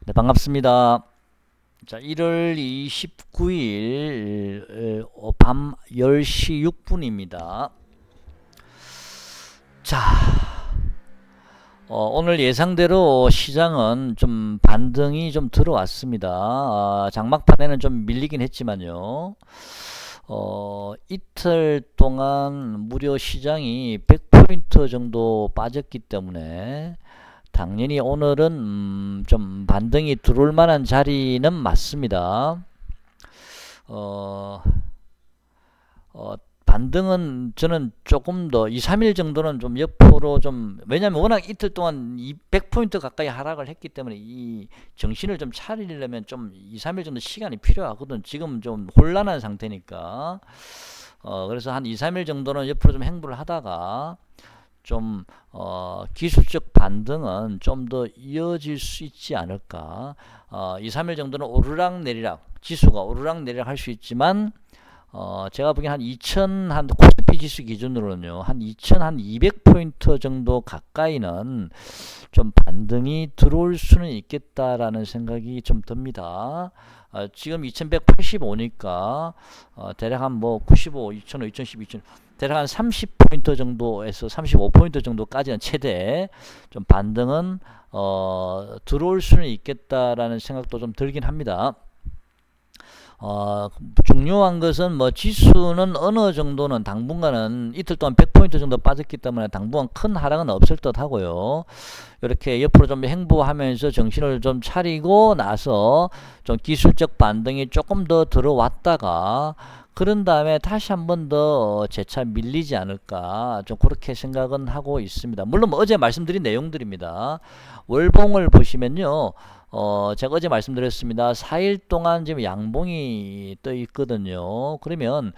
네, 반갑습니다. 자, 1월 29일 밤 10시 6분입니다. 자, 오늘 예상대로 시장은 좀 반등이 좀 들어왔습니다. 장막판에는 좀 밀리긴 했지만요. 이틀 동안 무려 시장이 100포인트 정도 빠졌기 때문에 당연히 오늘은 좀 반등이 들어올 만한 자리는 맞습니다. 어, 반등은 저는 조금 더 2, 3일 정도는 좀 옆으로 좀, 왜냐면 워낙 이틀 동안 200포인트 가까이 하락을 했기 때문에 이 정신을 좀 차리려면 좀 2, 3일 정도 시간이 필요하거든. 지금 좀 혼란한 상태니까. 그래서 한 2, 3일 정도는 옆으로 좀 행보를 하다가 좀 기술적 반등은 좀 더 이어질 수 있지 않을까. 2, 3일 정도는 오르락 내리락, 지수가 오르락 내리락 할 수 있지만 제가 보기엔 한 2000, 한 코스피 지수 기준으로는요, 한 2200포인트 정도 가까이는 좀 반등이 들어올 수는 있겠다라는 생각이 좀 듭니다. 지금 2185니까 대략 한 뭐 95, 2005, 2010, 2000 대략 한 30포인트 정도에서 35포인트 정도까지는 최대 좀 반등은 들어올 수는 있겠다라는 생각도 좀 들긴 합니다. 중요한 것은 뭐 지수는 어느 정도는 당분간은 이틀 동안 100포인트 정도 빠졌기 때문에 당분간 큰 하락은 없을 듯 하고요. 이렇게 옆으로 좀 행보하면서 정신을 좀 차리고 나서 좀 기술적 반등이 조금 더 들어왔다가 그런 다음에 다시 한 번 더 재차 밀리지 않을까 좀 그렇게 생각은 하고 있습니다. 물론 뭐 어제 말씀드린 내용들입니다. 월봉을 보시면요. 제가 어제 말씀드렸습니다. 4일 동안 지금 양봉이 떠 있거든요. 그러면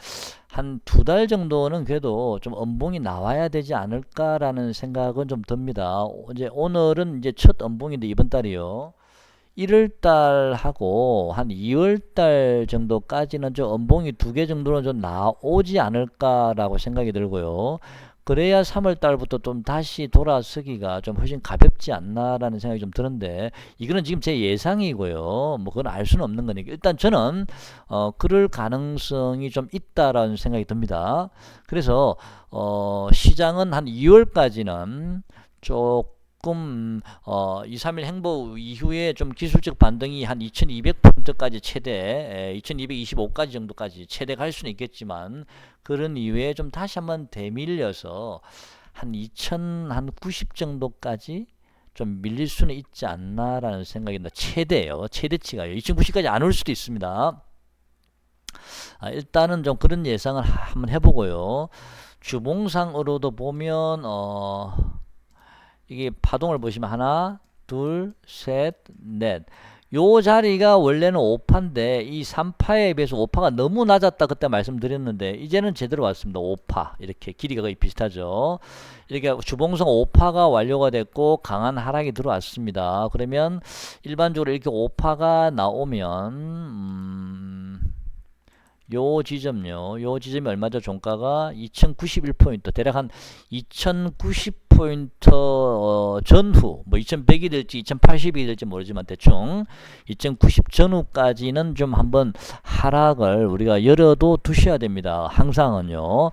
한 2달 정도는 그래도 좀 음봉이 나와야 되지 않을까라는 생각은 좀 듭니다. 이제 오늘은 이제 첫 음봉인데 이번 달이요. 1월 달하고 한 2월 달 정도까지는 좀 음봉이 2개 정도는 좀 나오지 않을까라고 생각이 들고요. 그래야 3월 달부터 좀 다시 돌아서기가 좀 훨씬 가볍지 않나라는 생각이 좀 드는데 이거는 지금 제 예상이고요. 뭐 그건 알 수는 없는 거니까 일단 저는 그럴 가능성이 좀 있다라는 생각이 듭니다. 그래서 시장은 한 2월까지는 조금 2, 3일 행보 이후에 좀 기술적 반등이 한 2200포인트까지 최대 2225까지 정도까지 최대 갈 수는 있겠지만 그런 이후에 좀 다시 한번 대밀려서 한 2090 정도까지 좀 밀릴 수는 있지 않나라는 생각이 듭니다. 최대요. 최대치가요. 2090까지 안 올 수도 있습니다. 일단은 좀 그런 예상을 한번 해보고요. 주봉상으로도 보면 이게 파동을 보시면 하나, 둘, 셋, 넷. 요 자리가 원래는 5파인데 이 3파에 비해서 5파가 너무 낮았다 그때 말씀드렸는데 이제는 제대로 왔습니다. 5파 이렇게 길이가 거의 비슷하죠. 이렇게 주봉성 5파가 완료가 됐고 강한 하락이 들어왔습니다. 그러면 일반적으로 이렇게 5파가 나오면 요 지점요. 요 지점이 얼마죠? 종가가 2091포인트. 대략 한 2090포인트 전후 뭐 2100이 될지 2080이 될지 모르지만 대충 2090 전후까지는 좀 한번 하락을 우리가 열어도 두셔야 됩니다. 항상은요.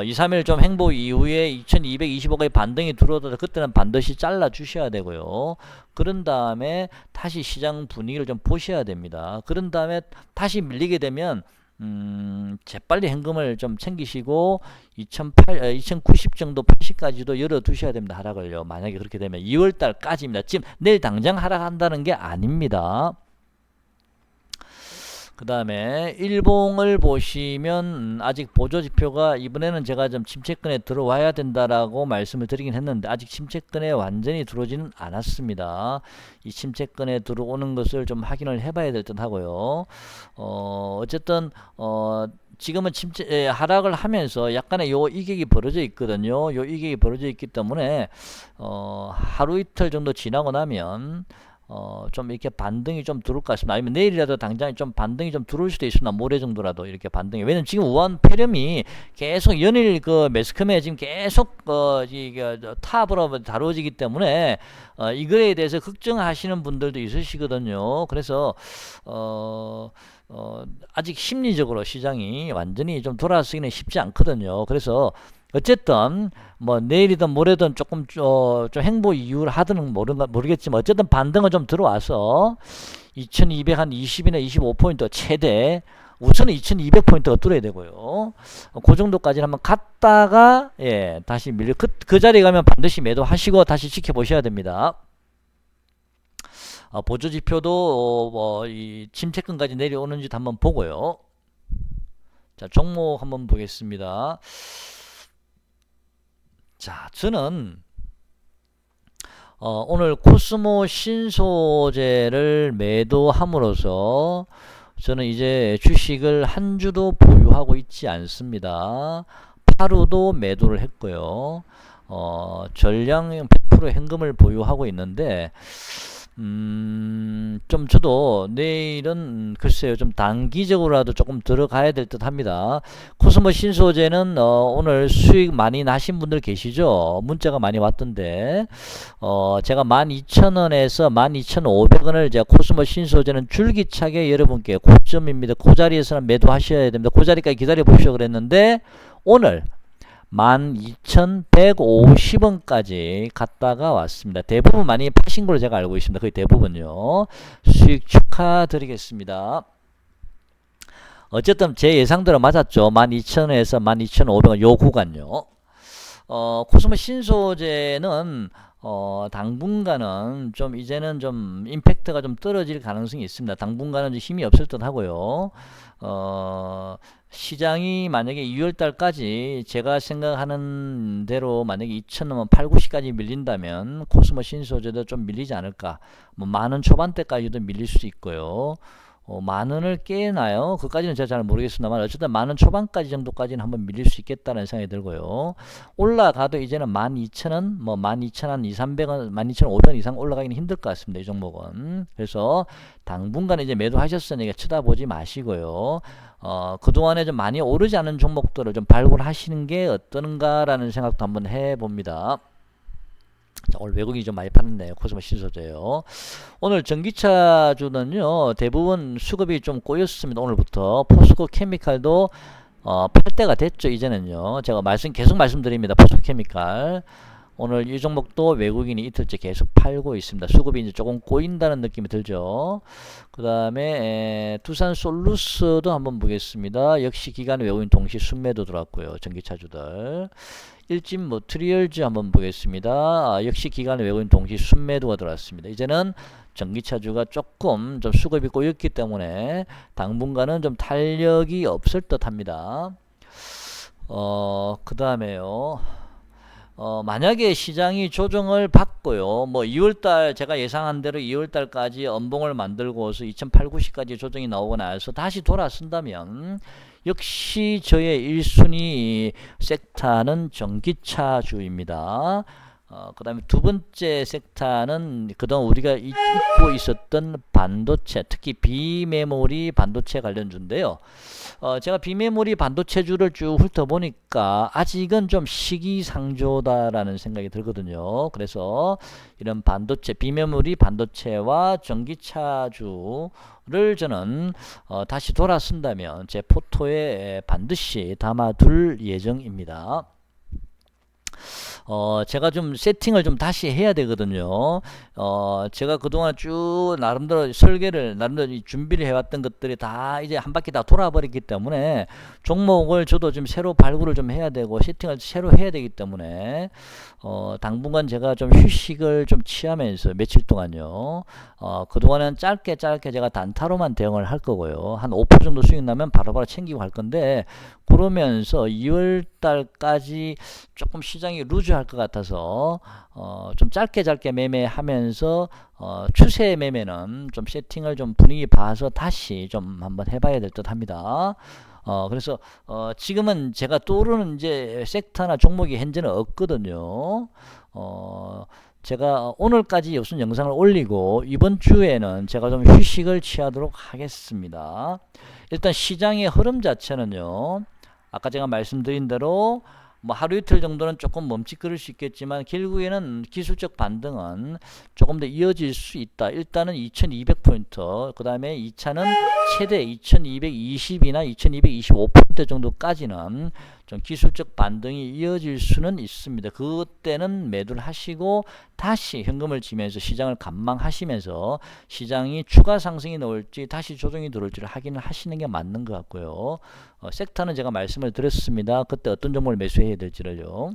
2, 3일 좀 행보 이후에 2225까지 반등이 들어오더라도 그때는 반드시 잘라 주셔야 되고요. 그런 다음에 다시 시장 분위기를 좀 보셔야 됩니다. 그런 다음에 다시 밀리게 되면 재빨리 현금을 좀 챙기시고 2090 정도 80까지도 열어두셔야 됩니다. 하락을요. 만약에 그렇게 되면 2월달까지입니다. 지금 내일 당장 하락한다는 게 아닙니다. 그 다음에 일봉을 보시면 아직 보조지표가 이번에는 제가 좀 침체권에 들어와야 된다라고 말씀을 드리긴 했는데 아직 침체권에 완전히 들어오지는 않았습니다. 이 침체권에 들어오는 것을 좀 확인을 해봐야 될 듯 하고요. 어쨌든 지금은 하락을 하면서 약간의 요 이격이 벌어져 있거든요. 요 이격이 벌어져 있기 때문에 하루 이틀 정도 지나고 나면 좀 이렇게 반등이 좀 들어올 것 같습니다. 아니면 내일이라도 당장에 좀 반등이 좀 들어올 수도 있습니다. 모레 정도라도 이렇게 반등이. 왜냐면 지금 우한 폐렴이 계속 연일 그 매스컴에 지금 계속 이게 탑으로 다뤄지기 때문에 이거에 대해서 걱정하시는 분들도 있으시거든요. 그래서 아직 심리적으로 시장이 완전히 좀 돌아서기는 쉽지 않거든요. 그래서 어쨌든 뭐 내일이든 모레든 조금 좀 행보 이유를 하든 모르겠지만 어쨌든 반등은 좀 들어와서 2220이나 25포인트 최대 우선은 2200포인트가 뚫어야 되고요. 그 정도까지 한번 갔다가 예 다시 밀려 그 자리에 가면 반드시 매도하시고 다시 지켜보셔야 됩니다. 보조지표도 이 침체권까지 내려오는지도 한번 보고요. 자 종목 한번 보겠습니다. 자, 저는 오늘 코스모 신소재를 매도함으로써 저는 이제 주식을 한 주도 보유하고 있지 않습니다. 하루도 매도를 했고요. 전량 100% 현금을 보유하고 있는데 좀 저도 내일은 글쎄요 좀 단기적으로라도 조금 들어가야 될 듯 합니다. 코스모 신소재는 오늘 수익 많이 나신 분들 계시죠? 문자가 많이 왔던데 제가 12,000원에서 12,500원을 제가 코스모 신소재는 줄기차게 여러분께 고점입니다. 그 자리에서는 매도하셔야 됩니다. 그 자리까지 기다려 보시오 그랬는데 오늘 12,150원까지 갔다가 왔습니다. 대부분 많이 파신 걸로 제가 알고 있습니다. 거의 대부분요. 수익 축하드리겠습니다. 어쨌든 제 예상대로 맞았죠. 12,000원에서 12,500원 요 구간요. 코스모 신소재는 당분간은 좀 이제는 좀 임팩트가 좀 떨어질 가능성이 있습니다. 당분간은 힘이 없을 듯 하고요. 시장이 만약에 2월달까지 제가 생각하는 대로 만약에 2,000원 8, 90까지 밀린다면 코스모 신소재도 좀 밀리지 않을까. 뭐 만원 초반대까지도 밀릴 수 있고요. 만원을 깨나요? 그까지는 제가 잘 모르겠습니다만 어쨌든 만원 초반까지 정도까지는 한번 밀릴 수 있겠다는 생각이 들고요. 올라가도 이제는 12,000원, 뭐 12,000원, 2,300원, 12,500원 이상 올라가기는 힘들 것 같습니다. 이 종목은. 그래서 당분간 이제 매도하셨으니까 쳐다보지 마시고요. 그동안에 좀 많이 오르지 않은 종목들을 좀 발굴하시는 게 어떤가라는 생각도 한번 해봅니다. 자, 오늘 외국인이 좀 많이 파는데요. 코스모 신소재요. 오늘 전기차주는요 대부분 수급이 좀 꼬였습니다. 오늘부터 포스코 케미칼도 팔 때가 됐죠. 이제는요 제가 계속 말씀드립니다. 포스코 케미칼 오늘 이 종목도 외국인이 이틀째 계속 팔고 있습니다. 수급이 이제 조금 꼬인다는 느낌이 들죠. 그 다음에 두산 솔루스도 한번 보겠습니다. 역시 기관 외국인 동시 순매도 들어왔고요. 전기차주들. 일진 머트리얼즈 한번 보겠습니다. 역시 기관 외국인 동시 순매도가 들어왔습니다. 이제는 전기차주가 조금 좀 수급이 꼬였기 때문에 당분간은 좀 탄력이 없을 듯 합니다. 그 다음에요. 만약에 시장이 조정을 받고요. 뭐 2월달 제가 예상한 대로 2월달까지 엄봉을 만들고서 2,890까지 조정이 나오거나 해서 다시 돌아선다면 역시 저의 1순위 섹터는 전기차주입니다. 그 다음에 두 번째 섹터는 그동안 우리가 잊고 있었던 반도체, 특히 비메모리 반도체 관련주인데요. 제가 비메모리 반도체주를 쭉 훑어보니까 아직은 좀 시기상조다라는 생각이 들거든요. 그래서 이런 반도체, 비메모리 반도체와 전기차주를 저는 다시 돌아선다면 제 포토에 반드시 담아둘 예정입니다. 제가 좀 세팅을 좀 다시 해야 되거든요. 제가 그동안 쭉 나름대로 설계를 나름대로 준비를 해왔던 것들이 다 이제 한 바퀴 다 돌아버렸기 때문에 종목을 저도 좀 새로 발굴을 좀 해야 되고 세팅을 새로 해야 되기 때문에 당분간 제가 좀 휴식을 좀 취하면서 며칠 동안요. 그동안은 짧게 제가 단타로만 대응을 할 거고요. 한 5% 정도 수익 나면 바로바로 챙기고 할 건데 그러면서 2월달까지 조금 시장이 루즈할 것 같아서 좀 짧게 매매하면서 추세 매매는 좀 세팅을 좀 분위기 봐서 다시 좀 한번 해봐야 될 듯 합니다. 그래서 지금은 제가 떠오르는 이제 섹터나 종목이 현재는 없거든요. 제가 오늘까지 무슨 영상을 올리고 이번 주에는 제가 좀 휴식을 취하도록 하겠습니다. 일단 시장의 흐름 자체는요, 아까 제가 말씀드린 대로 뭐 하루 이틀 정도는 조금 멈칫거릴 수 있겠지만 결국에는 기술적 반등은 조금 더 이어질 수 있다. 일단은 2200포인트, 그 다음에 2차는 최대 2220이나 2225포인트 정도까지는 좀 기술적 반등이 이어질 수는 있습니다. 그때는 매도를 하시고 다시 현금을 지면서 시장을 관망하시면서 시장이 추가 상승이 나올지 다시 조정이 들어올지를 확인을 하시는 게 맞는 것 같고요. 섹터는 제가 말씀을 드렸습니다. 그때 어떤 종목을 매수해야 될지를요.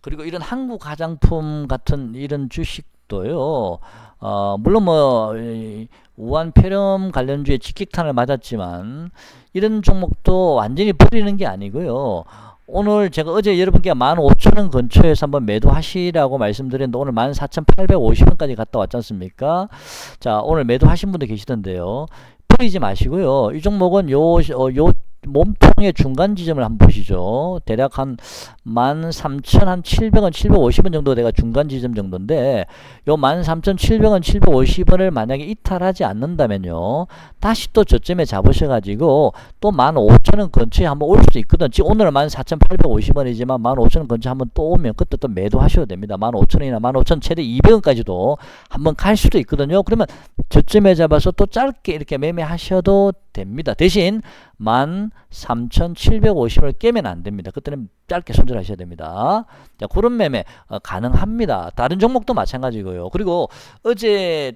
그리고 이런 한국 화장품 같은 이런 주식도요. 물론 뭐 우한 폐렴 관련주에 직격탄을 맞았지만 이런 종목도 완전히 버리는 게 아니고요. 오늘 제가 어제 여러분께 15,000원 근처에서 한번 매도하시라고 말씀드렸는데 오늘 14,850원까지 갔다 왔지 않습니까? 자, 오늘 매도하신 분도 계시던데요. 버리지 마시고요. 이 종목은 요 몸통의 중간 지점을 한번 보시죠. 대략 한 13,700원, 750원 정도 내가 중간 지점 정도인데 요 13,700원, 750원을 만약에 이탈하지 않는다면요. 다시 또 저점에 잡으셔가지고 또 15,000원 근처에 한번 올 수도 있거든. 지금 오늘은 14,850원이지만 15,000원 근처에 한번 또 오면 그때 또 매도하셔도 됩니다. 15,000원이나 15,000 최대 200원까지도 한번 갈 수도 있거든요. 그러면 저점에 잡아서 또 짧게 이렇게 매매하셔도 됩니다. 대신 13,750원을 깨면 안 됩니다. 그때는 짧게 손절하셔야 됩니다. 자, 그런 매매 가능합니다. 다른 종목도 마찬가지고요. 그리고 어제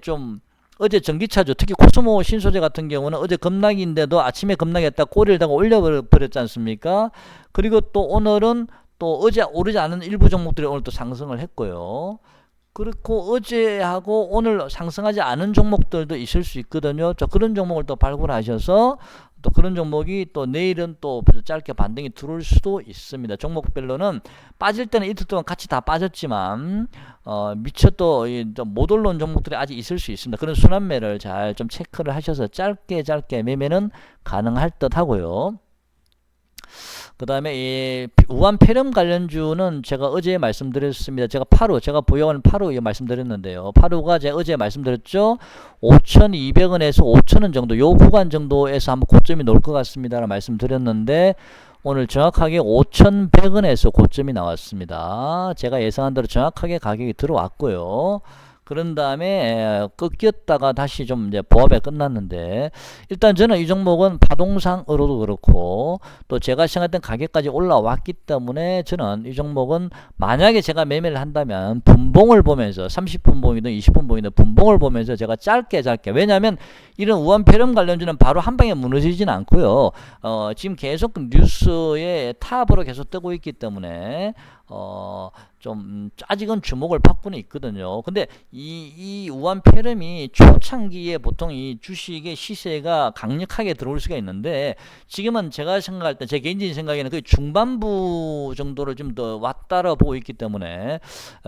전기차죠. 특히 코스모 신소재 같은 경우는 어제 급락인데도 아침에 급락했다 꼬리를 다가 올려버렸지 않습니까? 그리고 또 오늘은 또 어제 오르지 않은 일부 종목들이 오늘 또 상승을 했고요. 그렇고 어제하고 오늘 상승하지 않은 종목들도 있을 수 있거든요. 저 그런 종목을 또 발굴하셔서 또 그런 종목이 또 내일은 또 짧게 반등이 들어올 수도 있습니다. 종목별로는 빠질 때는 이틀 동안 같이 다 빠졌지만 미처 또 못 올라온 종목들이 아직 있을 수 있습니다. 그런 순환매를 잘 좀 체크를 하셔서 짧게 매매는 가능할 듯 하고요. 그 다음에 이 우한 폐렴 관련주는 제가 어제 말씀드렸습니다. 제가 보유하는 파로 말씀드렸는데요. 파로가 제가 어제 말씀드렸죠. 5,200원에서 5,000원 정도, 요 구간 정도에서 한번 고점이 놓을 것 같습니다. 말씀드렸는데 오늘 정확하게 5,100원에서 고점이 나왔습니다. 제가 예상한 대로 정확하게 가격이 들어왔고요. 그런 다음에 꺾였다가 다시 좀 이제 보합에 끝났는데 일단 저는 이 종목은 파동상으로도 그렇고 또 제가 생각했던 가격까지 올라왔기 때문에 저는 이 종목은 만약에 제가 매매를 한다면 분봉을 보면서 30분 봉이든 20분 봉이든 분봉을 보면서 제가 짧게 왜냐하면 이런 우한 폐렴 관련주는 바로 한 방에 무너지진 않고요. 지금 계속 뉴스의 탑으로 계속 뜨고 있기 때문에 좀 아직은 주목을 받고는 있거든요. 근데 이 우한 폐렴이 초창기에 보통 이 주식의 시세가 강력하게 들어올 수가 있는데 지금은 제가 생각할 때 제 개인적인 생각에는 거의 중반부 정도를 좀 더 왔다라 보고 있기 때문에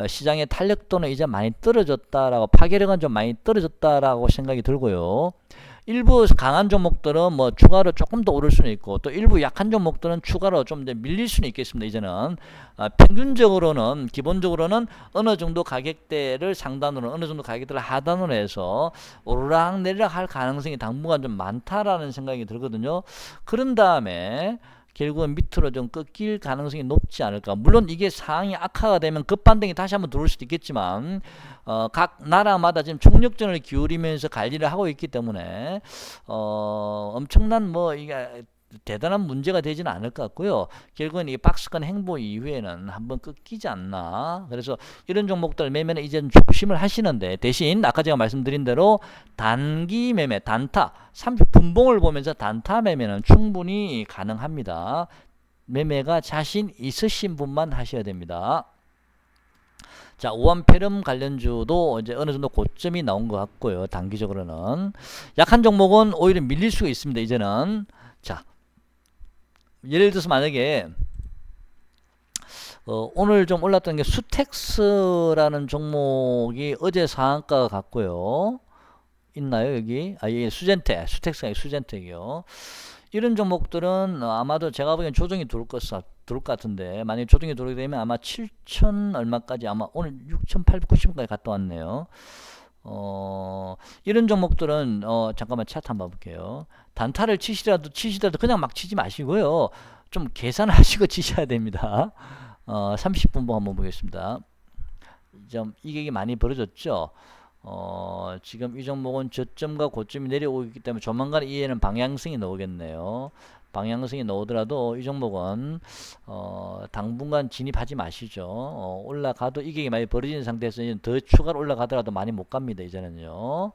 시장의 탄력도는 이제 많이 떨어졌다라고, 파괴력은 좀 많이 떨어졌다라고 생각이 들고요. 일부 강한 종목들은 뭐 추가로 조금 더 오를 수는 있고 또 일부 약한 종목들은 추가로 좀 이제 밀릴 수는 있겠습니다. 이제는 평균적으로는 기본적으로는 어느 정도 가격대를 상단으로 어느 정도 가격대를 하단으로 해서 오르락 내리락 할 가능성이 당분간 좀 많다라는 생각이 들거든요. 그런 다음에 결국은 밑으로 좀 꺾일 가능성이 높지 않을까. 물론 이게 상황이 악화가 되면 급반등이 다시 한번 들어올 수도 있겠지만 각 나라마다 지금 총력전을 기울이면서 관리를 하고 있기 때문에 엄청난 뭐 이게 대단한 문제가 되지는 않을 것 같고요. 결국은 이 박스권 행보 이후에는 한번 꺾이지 않나. 그래서 이런 종목들 매매는 이제 조심을 하시는데 대신 아까 제가 말씀드린 대로 단기 매매, 단타, 30분봉을 보면서 단타 매매는 충분히 가능합니다. 매매가 자신 있으신 분만 하셔야 됩니다. 자, 우한 폐렴 관련주도 이제 어느 정도 고점이 나온 것 같고요. 단기적으로는 약한 종목은 오히려 밀릴 수가 있습니다. 이제는 자, 예를 들어서 만약에 오늘 좀 올랐던 게 수텍스라는 종목이 어제 상한가가 갔고요. 있나요 여기? 예, 수젠텍, 수텍스가 수젠텍이요. 이런 종목들은 아마도 제가 보기엔 조정이 들어올 것 같은데, 만약에 조정이 들어오게 되면 아마 7천 얼마까지, 아마 오늘 6,890원까지 갔다 왔네요. 이런 종목들은 잠깐만 차트 한번 볼게요. 단타를 치시더라도 그냥 막 치지 마시고요. 좀 계산을 하시고 치셔야 됩니다. 30분봉 한번 보겠습니다. 좀 이격이 많이 벌어졌죠. 지금 이 종목은 저점과 고점이 내려오기 때문에 조만간 이에는 방향성이 나오겠네요. 방향성이 나오더라도 이 종목은 당분간 진입하지 마시죠. 올라가도 이격이 많이 벌어지는 상태에서 더 추가로 올라가더라도 많이 못 갑니다. 이제는요.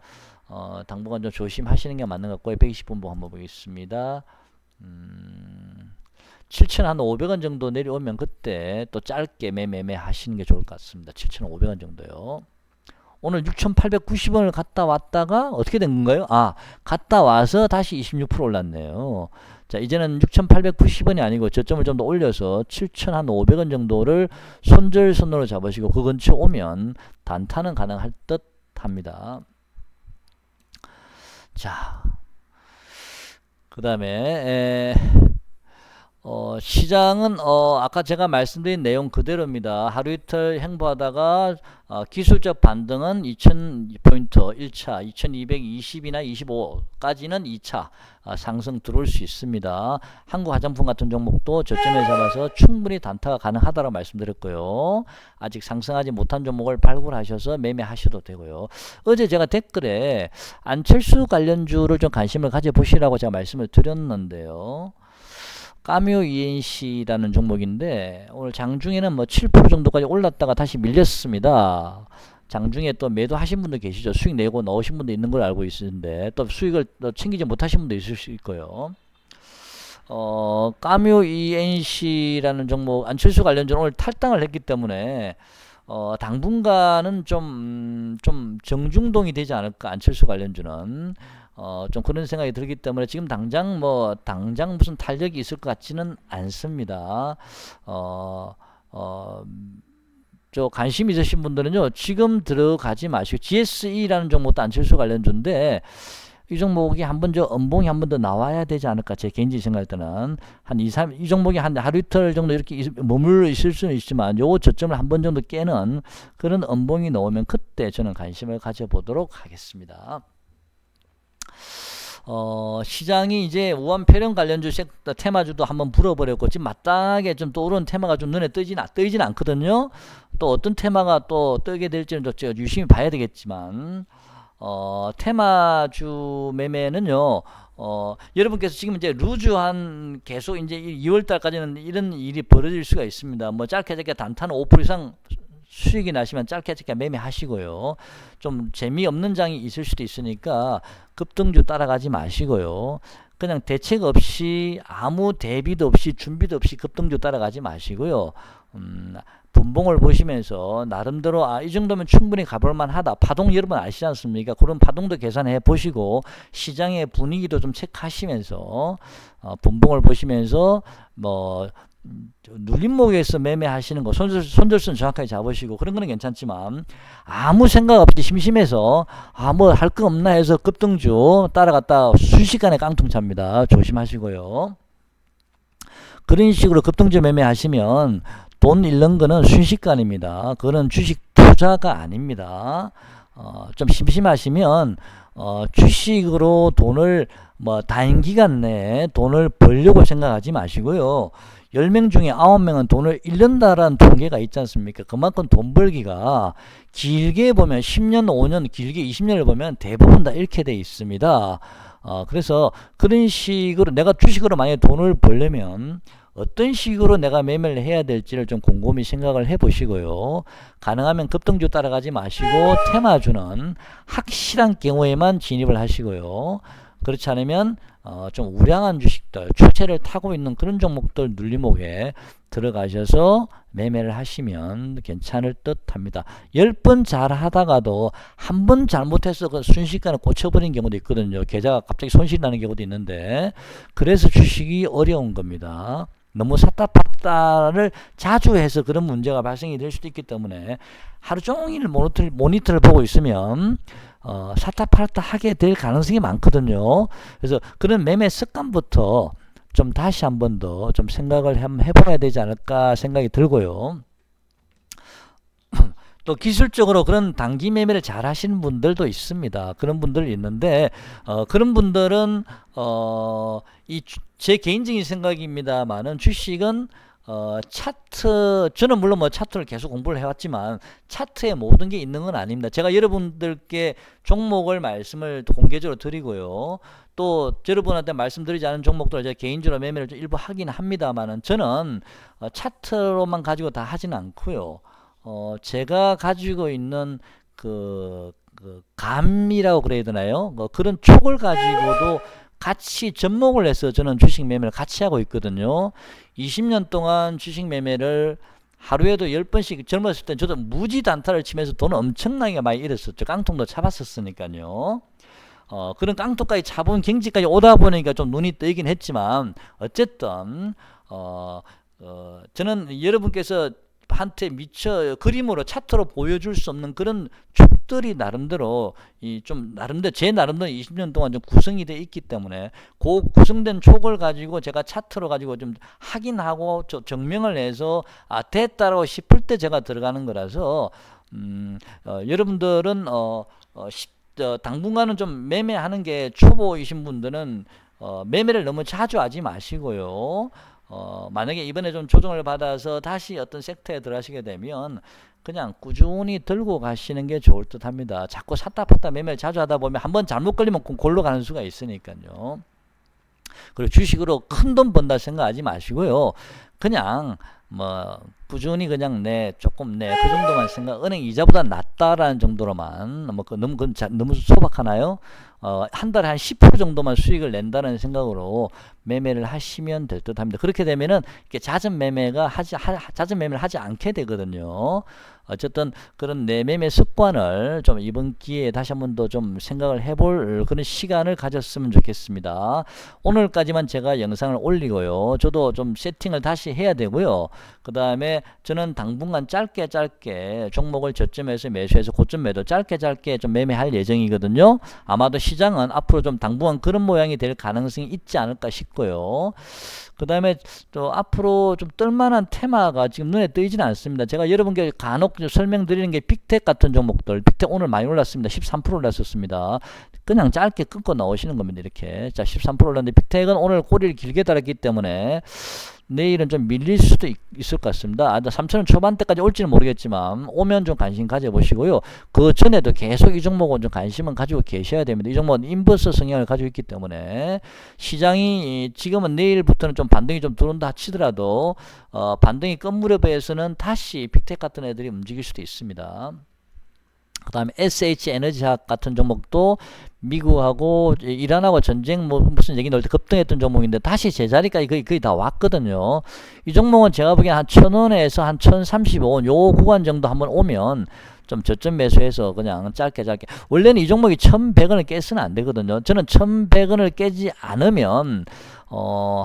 당분간 좀 조심하시는 게 맞는 것 같고요. 120분봉 한번 보겠습니다. 7,500원 정도 내려오면 그때 또 짧게 매매 하시는 게 좋을 것 같습니다. 7,500원 정도요. 오늘 6,890원을 갔다 왔다가 어떻게 된 건가요? 갔다 와서 다시 26% 올랐네요. 자, 이제는 6,890원이 아니고 저점을 좀 더 올려서 7,500원 정도를 손절선으로 잡으시고 그 근처 오면 단타는 가능할 듯 합니다. 자, 그 다음에 시장은 아까 제가 말씀드린 내용 그대로입니다. 하루 이틀 행보하다가 기술적 반등은 2000포인트 1차, 2220이나 25까지는 2차 상승 들어올 수 있습니다. 한국 화장품 같은 종목도 저점에 잡아서 충분히 단타가 가능하다고 말씀드렸고요. 아직 상승하지 못한 종목을 발굴하셔서 매매하셔도 되고요. 어제 제가 댓글에 안철수 관련주를 좀 관심을 가져보시라고 제가 말씀을 드렸는데요. 까뮤 ENC라는 종목인데 오늘 장중에는 뭐 7% 정도까지 올랐다가 다시 밀렸습니다. 장중에 또 매도하신 분도 계시죠. 수익 내고 넣으신 분도 있는 걸 알고 있는데 또 수익을 또 챙기지 못하신 분도 있을 수 있고요. 까뮤 ENC라는 종목 안철수 관련주는 오늘 탈당을 했기 때문에 당분간은 좀 정중동이 되지 않을까. 안철수 관련주는 좀 그런 생각이 들기 때문에 지금 당장 무슨 탄력이 있을 것 같지는 않습니다. 저 관심 있으신 분들은요, 지금 들어가지 마시고, GSE라는 종목도 안철수 관련주인데, 이 종목이 한번 음봉이 한 번 더 나와야 되지 않을까. 제 개인적인 생각일 때는 한 2, 3, 이 종목이 한 하루 이틀 정도 이렇게 머물러 있을 수는 있지만, 요 저점을 한 번 정도 깨는 그런 음봉이 나오면 그때 저는 관심을 가져보도록 하겠습니다. 시장이 이제 우한폐렴 관련주 섹터 테마주도 한번 불어버렸고 지금 마땅하게 좀 떠오르는 테마가 좀 눈에 뜨진 않거든요. 또 어떤 테마가 또 뜨게 될지는 또 유심히 봐야 되겠지만 테마주 매매는요. 여러분께서 지금 이제 루즈한 계속 이제 2월달까지는 이런 일이 벌어질 수가 있습니다. 뭐 짧게 단타는 5% 이상 수익이 나시면 짧게 매매하시고요. 좀 재미없는 장이 있을 수도 있으니까 급등주 따라가지 마시고요. 그냥 대책 없이 아무 대비도 없이 준비도 없이 급등주 따라가지 마시고요. 분봉을 보시면서 나름대로 이 정도면 충분히 가볼만 하다. 파동 여러분 아시지 않습니까? 그런 파동도 계산해 보시고 시장의 분위기도 좀 체크하시면서 분봉을 보시면서 눌림목에서 매매하시는 거 손절선 정확하게 잡으시고 그런 거는 괜찮지만 아무 생각 없이 심심해서 뭐 할 거 없나 해서 급등주 따라갔다 순식간에 깡통 찹니다. 조심하시고요. 그런 식으로 급등주 매매하시면 돈 잃는 거는 순식간입니다. 그거는 주식 투자가 아닙니다. 좀 심심하시면 주식으로 돈을 단기간 내에 돈을 벌려고 생각하지 마시고요. 10명 중에 9명은 돈을 잃는다라는 통계가 있지 않습니까? 그만큼 돈 벌기가 길게 보면 10년, 5년, 길게 20년을 보면 대부분 다 잃게 돼 있습니다. 그래서 그런 식으로 내가 주식으로 만약에 돈을 벌려면 어떤 식으로 내가 매매를 해야 될지를 좀 곰곰이 생각을 해 보시고요. 가능하면 급등주 따라가지 마시고 테마주는 확실한 경우에만 진입을 하시고요. 그렇지 않으면 좀 우량한 주식들, 추세를 타고 있는 그런 종목들 눌림목에 들어가셔서 매매를 하시면 괜찮을 듯 합니다. 10번 잘 하다가도 한 번 잘못해서 그 순식간에 꽂혀버린 경우도 있거든요. 계좌가 갑자기 손실이 나는 경우도 있는데 그래서 주식이 어려운 겁니다. 너무 샀다 팔았다를 자주 해서 그런 문제가 발생이 될 수도 있기 때문에 하루 종일 모니터를 보고 있으면 샀다 팔았다 하게 될 가능성이 많거든요. 그래서 그런 매매 습관부터 좀 다시 한 번 더 좀 생각을 해봐야 되지 않을까 생각이 들고요. 또 기술적으로 그런 단기 매매를 잘 하시는 분들도 있습니다. 그런 분들 있는데 그런 분들은 제 개인적인 생각입니다만은 주식은 차트, 저는 물론 뭐 차트를 계속 공부를 해왔지만 차트에 모든 게 있는 건 아닙니다. 제가 여러분들께 종목을 말씀을 공개적으로 드리고요. 또 여러분한테 말씀드리지 않은 종목들을 제가 개인적으로 매매를 좀 일부 하긴 합니다만은 저는 차트로만 가지고 다 하지는 않고요. 제가 가지고 있는 감이라고 그래야 되나요? 그런 촉을 가지고도 같이 접목을 해서 저는 주식 매매를 같이 하고 있거든요. 20년 동안 주식 매매를 하루에도 10번씩, 젊었을 때 저도 무지 단타를 치면서 돈을 엄청나게 많이 잃었었죠. 깡통도 잡았었으니까요. 그런 깡통까지 잡은 경지까지 오다 보니까 좀 눈이 뜨이긴 했지만 어쨌든 저는 여러분께서 한테 미처 그림으로 차트로 보여줄 수 없는 그런 촉들이 나름대로 제 나름대로 20년 동안 좀 구성이 돼 있기 때문에 그 구성된 촉을 가지고 제가 차트로 가지고 좀 확인하고 증명을 해서 됐다라고 싶을 때 제가 들어가는 거라서 여러분들은 당분간은 좀 매매하는 게 초보이신 분들은 매매를 너무 자주 하지 마시고요. 만약에 이번에 좀 조정을 받아서 다시 어떤 섹터에 들어가시게 되면 그냥 꾸준히 들고 가시는 게 좋을 듯 합니다. 자꾸 샀다 팔다 매매를 자주 하다 보면 한번 잘못 걸리면 골로 가는 수가 있으니까요. 그리고 주식으로 큰 돈 번다 생각하지 마시고요. 그냥 뭐 꾸준히 그냥 조금 그 정도만 생각, 은행 이자보다 낫다라는 정도로만 너무 소박하나요? 한 달에 한 10% 정도만 수익을 낸다는 생각으로 매매를 하시면 될 듯 합니다. 그렇게 되면은 이렇게 잦은 매매를 하지 않게 되거든요. 어쨌든 그런 매매 습관을 좀 이번 기회에 다시 한 번 더 좀 생각을 해볼 그런 시간을 가졌으면 좋겠습니다. 오늘까지만 제가 영상을 올리고요. 저도 좀 세팅을 다시 해야 되고요. 그 다음에 저는 당분간 짧게 종목을 저점에서 매수해서 고점 매도 짧게 좀 매매할 예정이거든요. 아마도 시장은 앞으로 좀 당분간 그런 모양이 될 가능성이 있지 않을까 싶고요. 그 다음에 또 앞으로 좀 뜰만한 테마가 지금 눈에 띄지는 않습니다. 제가 여러분께 간혹 설명드리는 게 빅텍 같은 종목들, 빅텍 오늘 많이 올랐습니다. 13% 올랐었습니다. 그냥 짧게 끊고 나오시는 겁니다. 이렇게. 자, 13% 올랐는데 빅텍은 오늘 꼬리를 길게 달았기 때문에 내일은 좀 밀릴 수도 있을 것 같습니다. 3,000원 초반대까지 올지는 모르겠지만 오면 좀 관심 가져보시고요. 그 전에도 계속 이 종목은 좀 관심은 가지고 계셔야 됩니다. 이 종목은 인버스 성향을 가지고 있기 때문에 시장이 지금은 내일부터는 좀 반등이 좀 들어온다 치더라도 반등이 끝 무렵에서는 다시 빅텍 같은 애들이 움직일 수도 있습니다. 그 다음에 SH에너지학 같은 종목도 미국하고 이란하고 전쟁 무슨 얘기 나올 때 급등했던 종목인데 다시 제자리까지 거의 다 왔거든요. 이 종목은 제가 보기엔 한 1,000원에서 한 1,035원 요 구간 정도 한번 오면 좀 저점 매수해서 그냥 짧게 원래는 이 종목이 1,100원을 깨서는 안 되거든요. 저는 1,100원을 깨지 않으면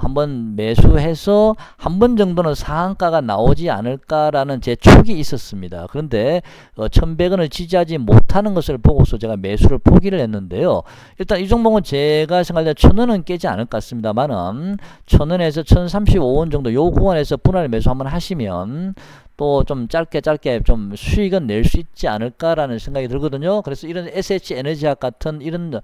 한번 매수해서 한 번 정도는 상한가가 나오지 않을까라는 제 촉이 있었습니다. 그런데 1,100원을 지지하지 못하는 것을 보고서 제가 매수를 포기를 했는데요. 일단 이 종목은 제가 생각할 때 1,000원은 깨지 않을 것 같습니다만은 1,000원에서 1,035원 정도 요 구간에서 분할 매수 한번 하시면 또 좀 짧게 좀 수익은 낼 수 있지 않을까라는 생각이 들거든요. 그래서 이런 SH에너지학 같은 이런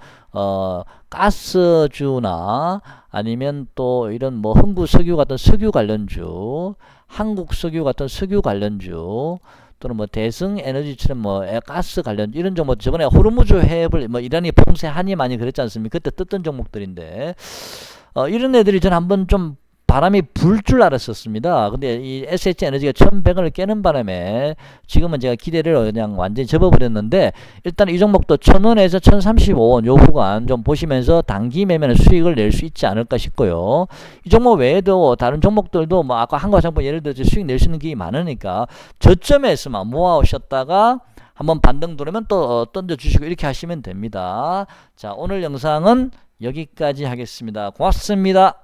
가스주나 아니면 또 이런 뭐 흥구석유 같은 석유 관련주, 한국석유 같은 석유 관련주, 또는 뭐 대승에너지처럼 뭐 가스 관련 이런 종목, 저번에 호르무즈 해협을 뭐 이란이 봉쇄하니 많이 그랬지 않습니까? 그때 떴던 종목들인데 이런 애들이 저는 한번 좀 바람이 불 줄 알았었습니다. 근데 이 SH에너지가 1,100원을 깨는 바람에 지금은 제가 기대를 그냥 완전히 접어버렸는데 일단 이 종목도 1,000원에서 1,035원 요 구간 좀 보시면서 단기 매매는 수익을 낼 수 있지 않을까 싶고요. 이 종목 외에도 다른 종목들도 뭐 아까 한국화장품 예를 들어서 수익 낼 수 있는 게 많으니까 저점에서만 모아오셨다가 한번 반등 들어오면 또 던져주시고 이렇게 하시면 됩니다. 자, 오늘 영상은 여기까지 하겠습니다. 고맙습니다.